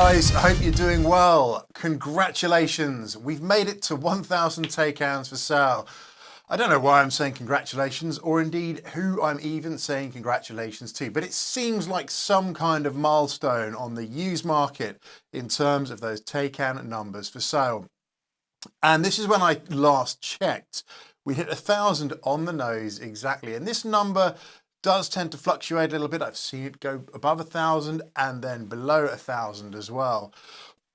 guys, I hope you're doing well. Congratulations, we've made it to 1,000 Taycans for sale. I don't know why I'm saying congratulations, or indeed who I'm even saying congratulations to, but it seems like some kind of milestone on the used market in terms of those Taycan numbers for sale. And this is when I last checked. We hit 1,000 on the nose exactly, and this number does tend to fluctuate a little bit. I've seen it go above 1,000 and then below 1,000 as well.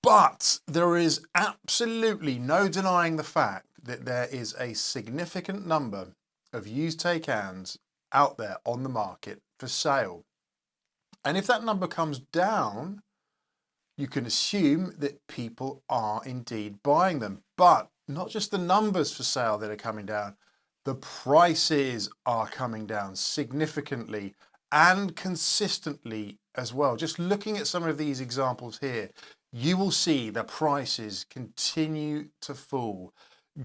But there is absolutely no denying the fact that there is a significant number of used Taycans out there on the market for sale. And if that number comes down, you can assume that people are indeed buying them. But not just the numbers for sale that are coming down, the prices are coming down significantly and consistently as well. Just looking at some of these examples here, you will see the prices continue to fall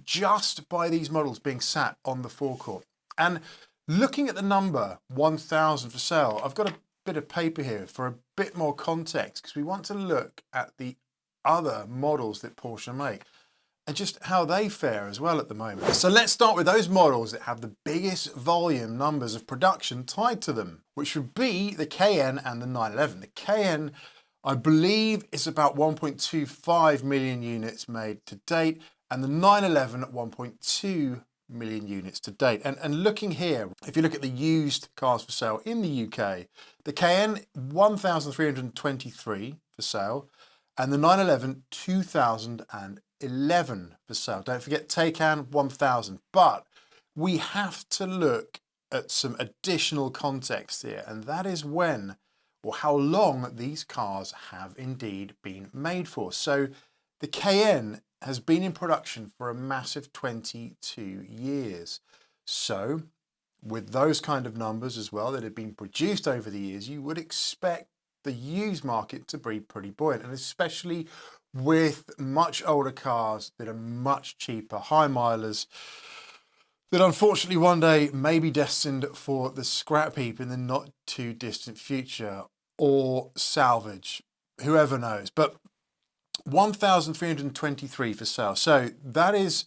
just by these models being sat on the forecourt. And looking at the number 1,000 for sale, I've got a bit of paper here for a bit more context because we want to look at the other models that Porsche make and just how they fare as well at the moment. So let's start with those models that have the biggest volume numbers of production tied to them, which would be the Cayenne and the 911. The Cayenne, I believe, is about 1.25 million units made to date, and the 911 at 1.2 million units to date. And looking here, if you look at the used cars for sale in the UK, the Cayenne 1,323 for sale, and the 911 2,011 for sale. Don't forget Taycan 1,000. But we have to look at some additional context here, and that is when or how long these cars have indeed been made for. So the Cayenne has been in production for a massive 22 years. So with those kind of numbers as well that have been produced over the years, you would expect the used market to be pretty buoyant, and especially with much older cars that are much cheaper, high milers, that unfortunately one day may be destined for the scrap heap in the not too distant future, or salvage, whoever knows. But 1,323 for sale. So that is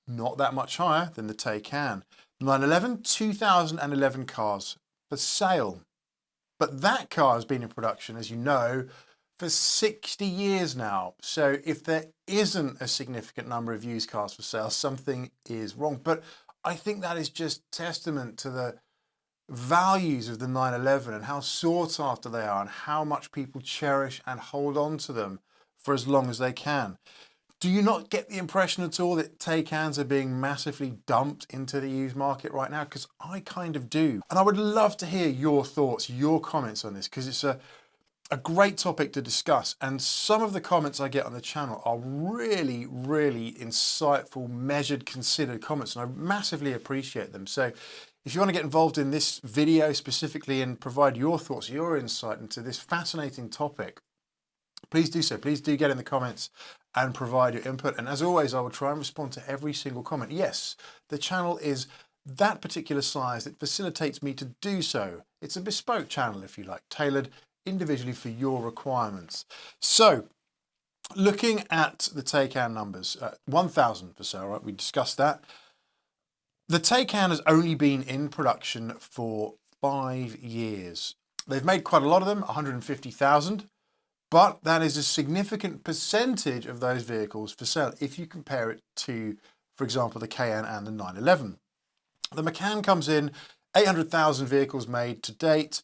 not that much higher than the Taycan. 911, 2011 cars for sale. But that car has been in production, as you know, for 60 years now. So if there isn't a significant number of used cars for sale, something is wrong. But I think that is just testament to the values of the 911 and how sought after they are and how much people cherish and hold on to them for as long as they can. Do you not get the impression at all that Taycans are being massively dumped into the used market right now? Because I kind of do. And I would love to hear your thoughts, your comments on this, because it's a great topic to discuss. And some of the comments I get on the channel are really, really insightful, measured, considered comments, and I massively appreciate them. So if you want to get involved in this video specifically and provide your thoughts, your insight into this fascinating topic, please do so. Please do get in the comments and provide your input. And as always, I will try and respond to every single comment. Yes, the channel is that particular size that facilitates me to do so. It's a bespoke channel, if you like, tailored individually for your requirements. So looking at the Taycan numbers, 1,000 for sale, right? We discussed that. The Taycan has only been in production for 5 years. They've made quite a lot of them, 150,000. But that is a significant percentage of those vehicles for sale if you compare it to, for example, the Cayenne and the 911. The Macan comes in 800,000 vehicles made to date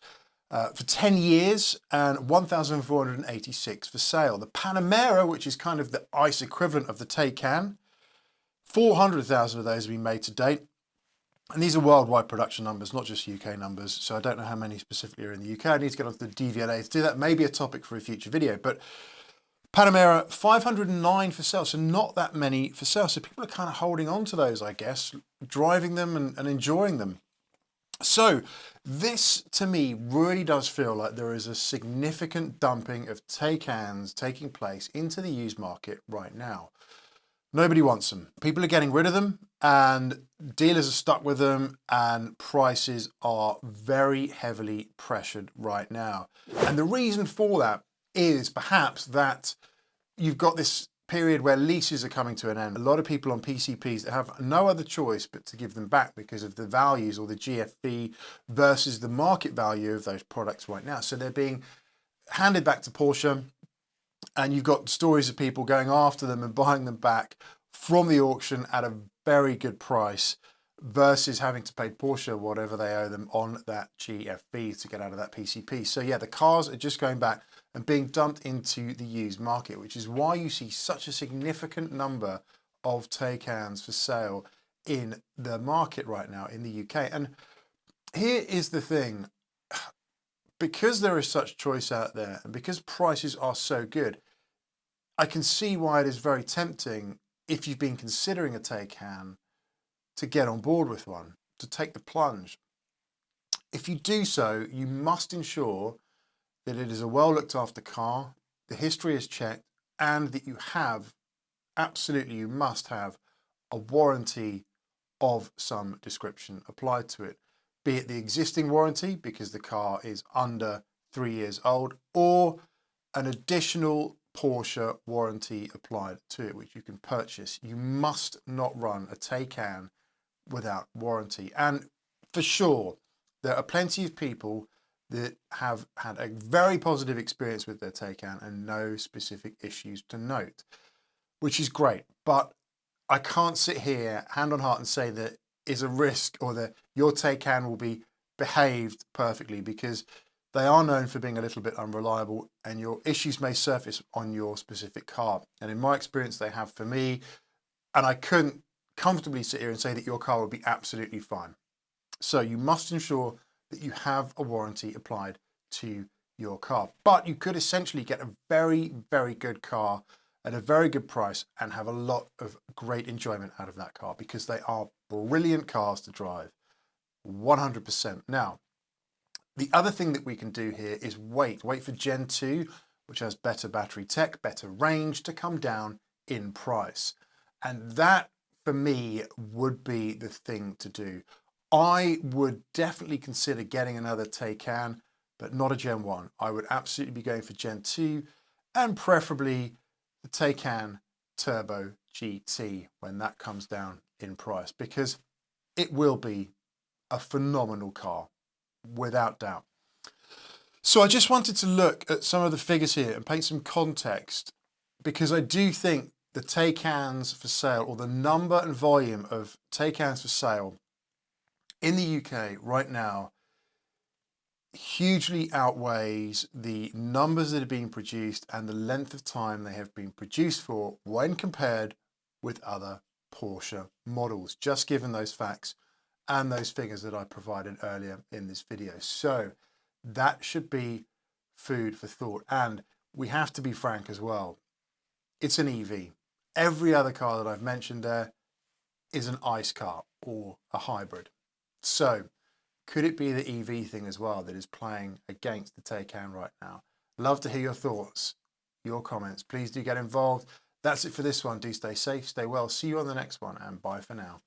for 10 years and 1,486 for sale. The Panamera, which is kind of the ICE equivalent of the Taycan, 400,000 of those have been made to date. And these are worldwide production numbers, not just UK numbers. So I don't know how many specifically are in the UK. I need to get onto the DVLA to do that. Maybe a topic for a future video. But Panamera, 509 for sale. So not that many for sale. So people are kind of holding on to those, I guess, driving them and enjoying them. So this, to me, really does feel like there is a significant dumping of Taycans taking place into the used market right now. Nobody wants them. People are getting rid of them and dealers are stuck with them, and prices are very heavily pressured right now. And the reason for that is perhaps that you've got this period where leases are coming to an end. A lot of people on PCPs that have no other choice but to give them back because of the values or the GFV versus the market value of those products right now. So they're being handed back to Porsche, and you've got stories of people going after them and buying them back from the auction at a very good price versus having to pay Porsche whatever they owe them on that GFV to get out of that PCP. So yeah, the cars are just going back and being dumped into the used market, which is why you see such a significant number of Taycans for sale in the market right now in the UK. And here is the thing, because there is such choice out there and because prices are so good, I can see why it is very tempting, if you've been considering a Taycan, to get on board with one, to take the plunge. If you do so, you must ensure that it is a well looked after car, the history is checked, and that you have, absolutely you must have, a warranty of some description applied to it. Be it the existing warranty because the car is under 3 years old, or an additional Porsche warranty applied to it, which you can purchase. You must not run a Taycan without warranty. And for sure, there are plenty of people that have had a very positive experience with their Taycan and no specific issues to note, which is great. But I can't sit here hand on heart and say that is a risk or that your Taycan will be behaved perfectly, because they are known for being a little bit unreliable and your issues may surface on your specific car. And in my experience, they have for me, and I couldn't comfortably sit here and say that your car will be absolutely fine. So you must ensure that you have a warranty applied to your car. But you could essentially get a very, very good car at a very good price and have a lot of great enjoyment out of that car, because they are brilliant cars to drive, 100%. Now, the other thing that we can do here is wait for Gen 2, which has better battery tech, better range, to come down in price. And that, for me, would be the thing to do. I would definitely consider getting another Taycan, but not a Gen 1. I would absolutely be going for Gen 2, and preferably the Taycan Turbo GT when that comes down in price, because it will be a phenomenal car, without doubt. So I just wanted to look at some of the figures here and paint some context, because I do think the Taycans for sale, or the number and volume of Taycans for sale in the UK right now, hugely outweighs the numbers that are being produced and the length of time they have been produced for when compared with other Porsche models, just given those facts and those figures that I provided earlier in this video. So that should be food for thought. And we have to be frank as well, it's an EV. Every other car that I've mentioned there is an ICE car or a hybrid. So could it be the EV thing as well that is playing against the Taycan right now? Love to hear your thoughts, your comments. Please do get involved. That's it for this one. Do stay safe, stay well. See you on the next one, and bye for now.